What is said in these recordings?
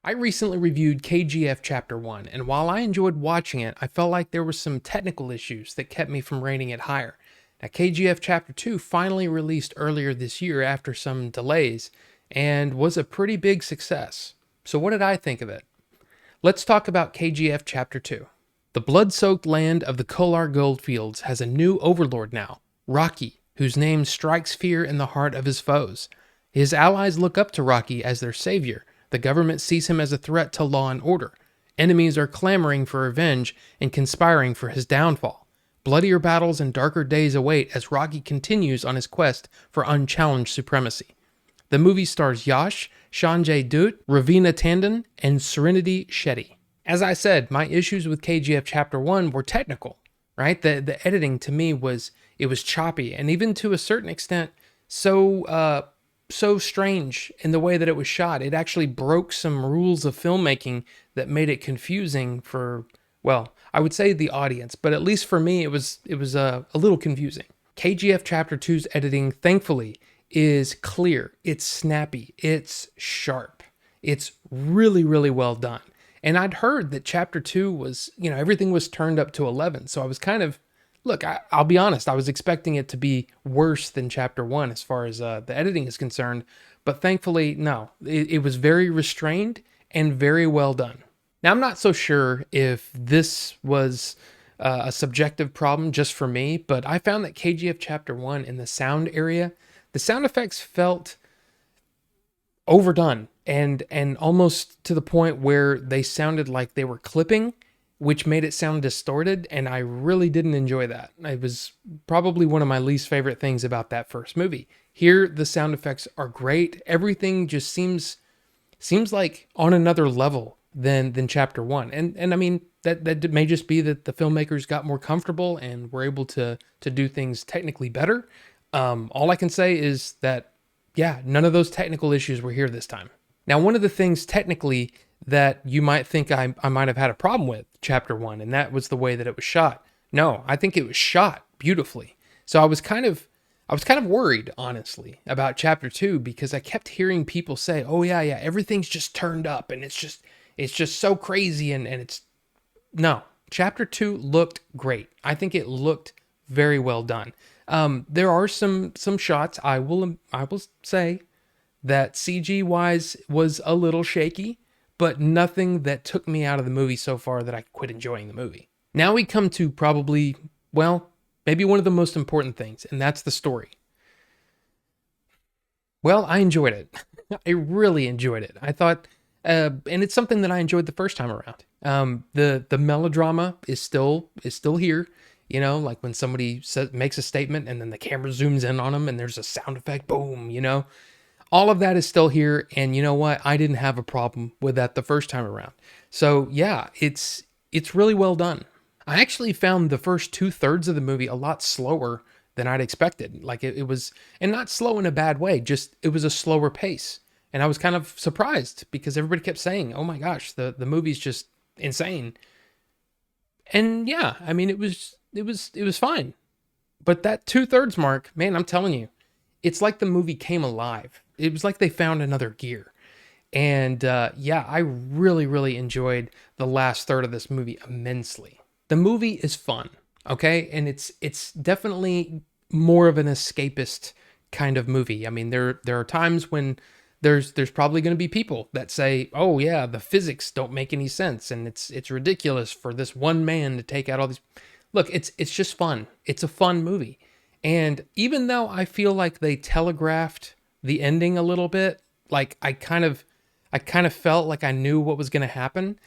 I recently reviewed K.G.F. Chapter 1, and while I enjoyed watching it, I felt like there were some technical issues that kept me from rating it higher. Now, K.G.F. Chapter 2 finally released earlier this year after some delays, and was a pretty big success. So what did I think of it? Let's talk about K.G.F. Chapter 2. The blood-soaked land of the Kolar Gold Fields has a new overlord now, Rocky, whose name strikes fear in the heart of his foes. His allies look up to Rocky as their savior. The government sees him as a threat to law and order. Enemies are clamoring for revenge and conspiring for his downfall. Bloodier battles and darker days await as Rocky continues on his quest for unchallenged supremacy. The movie stars Yash, Sanjay Dutt, Raveena Tandon, and Srinidhi Shetty. As I said, my issues with K.G.F. Chapter 1 were technical, right? The editing to me was choppy, and even to a certain extent so strange in the way that it was shot. It actually broke some rules of filmmaking that made it confusing for, well, I would say the audience, but at least for me, it was a little confusing. K.G.F. Chapter 2's editing, thankfully, is clear. It's snappy. It's sharp. It's really, really well done. And I'd heard that Chapter 2 was, everything was turned up to 11. So I was kind of, look, I'll be honest, I was expecting it to be worse than Chapter 1 as far as the editing is concerned. But thankfully, no. It was very restrained and very well done. Now, I'm not so sure if this was a subjective problem just for me, but I found that K.G.F. Chapter 1 in the sound area, the sound effects felt overdone and almost to the point where they sounded like they were clipping, which made it sound distorted, and I really didn't enjoy that. It was probably one of my least favorite things about that first movie. Here, the sound effects are great. Everything just seems like on another level than Chapter 1. And I mean, that may just be that the filmmakers got more comfortable and were able to do things technically better. All I can say is that, yeah, none of those technical issues were here this time. Now, one of the things technically that you might think I might have had a problem with Chapter 1, and that was the way that it was shot. No, I think it was shot beautifully. So I was kind of worried, honestly, about Chapter 2 because I kept hearing people say, "Oh yeah, everything's just turned up and it's just so crazy," and it's no. Chapter 2 looked great. I think it looked very well done. There are some shots I will say that CG wise was a little shaky, but nothing that took me out of the movie so far that I quit enjoying the movie. Now we come to probably, well, maybe one of the most important things, and that's the story. Well, I enjoyed it. I really enjoyed it. I thought, and it's something that I enjoyed the first time around. The melodrama is still here. Like when somebody makes a statement and then the camera zooms in on them and there's a sound effect, boom, all of that is still here. And you know what? I didn't have a problem with that the first time around. So yeah, it's really well done. I actually found the first 2/3 of the movie a lot slower than I'd expected. Like it was, and not slow in a bad way, just it was a slower pace. And I was kind of surprised because everybody kept saying, "Oh my gosh, the movie's just insane." And yeah, I mean, it was fine. But that 2/3 mark, man, I'm telling you, it's like the movie came alive. It was like they found another gear. And yeah, I really, really enjoyed the last third of this movie immensely. The movie is fun, okay? And it's definitely more of an escapist kind of movie. I mean, there are times when there's probably going to be people that say, "Oh yeah, the physics don't make any sense and it's ridiculous for this one man to take out all these." Look, it's just fun. It's a fun movie. And even though I feel like they telegraphed the ending a little bit, like I kind of felt like I knew what was going to happen,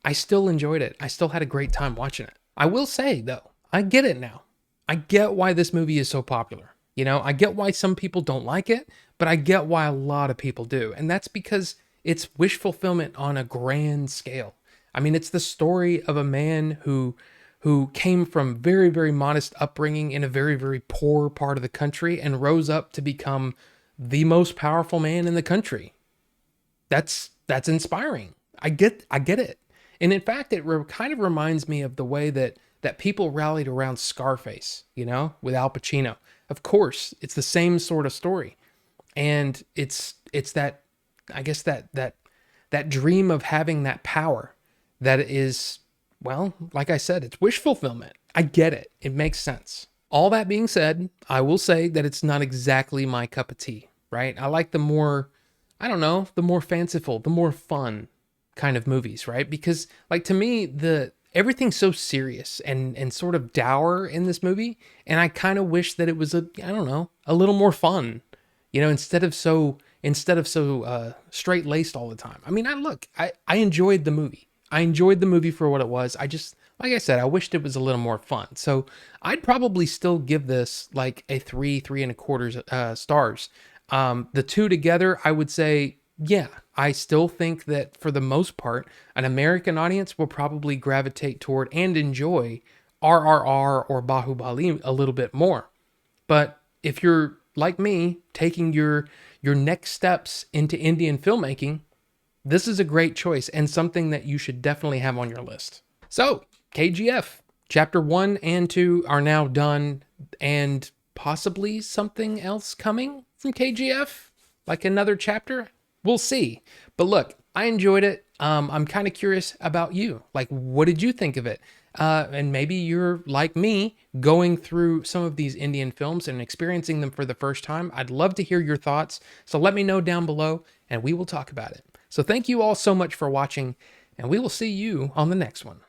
I still enjoyed it. I still had a great time watching it. I will say though, I get it now. I get why this movie is so popular. I get why some people don't like it, but I get why a lot of people do. And that's because it's wish fulfillment on a grand scale. I mean, it's the story of a man who came from very, very modest upbringing in a very, very poor part of the country and rose up to become the most powerful man in the country. That's inspiring. I get it. And in fact, it kind of reminds me of the way that people rallied around Scarface, with Al Pacino. Of course, it's the same sort of story. And it's that, I guess that that dream of having that power that is, well, like I said, it's wish fulfillment. I get it. It makes sense. All that being said, I will say that it's not exactly my cup of tea, right? I like the more, I don't know, the more fanciful, the more fun kind of movies, right? Because like to me, the everything's so serious and sort of dour in this movie, and I kind of wish that it was I don't know, a little more fun, instead of so straight laced all the time. I mean, I enjoyed the movie. I enjoyed the movie for what it was. I just, like I said, I wished it was a little more fun. So I'd probably still give this like a 3.25 stars. The two together, I would say, yeah, I still think that for the most part, an American audience will probably gravitate toward and enjoy RRR or Bahubali a little bit more. But if you're like me, taking your next steps into Indian filmmaking, this is a great choice and something that you should definitely have on your list. So, KGF, chapter 1 and 2 are now done, and possibly something else coming from KGF, like another chapter. We'll see. But look, I enjoyed it. I'm kind of curious about you. Like, what did you think of it? And maybe you're like me, going through some of these Indian films and experiencing them for the first time. I'd love to hear your thoughts. So let me know down below and we will talk about it. So thank you all so much for watching, and we will see you on the next one.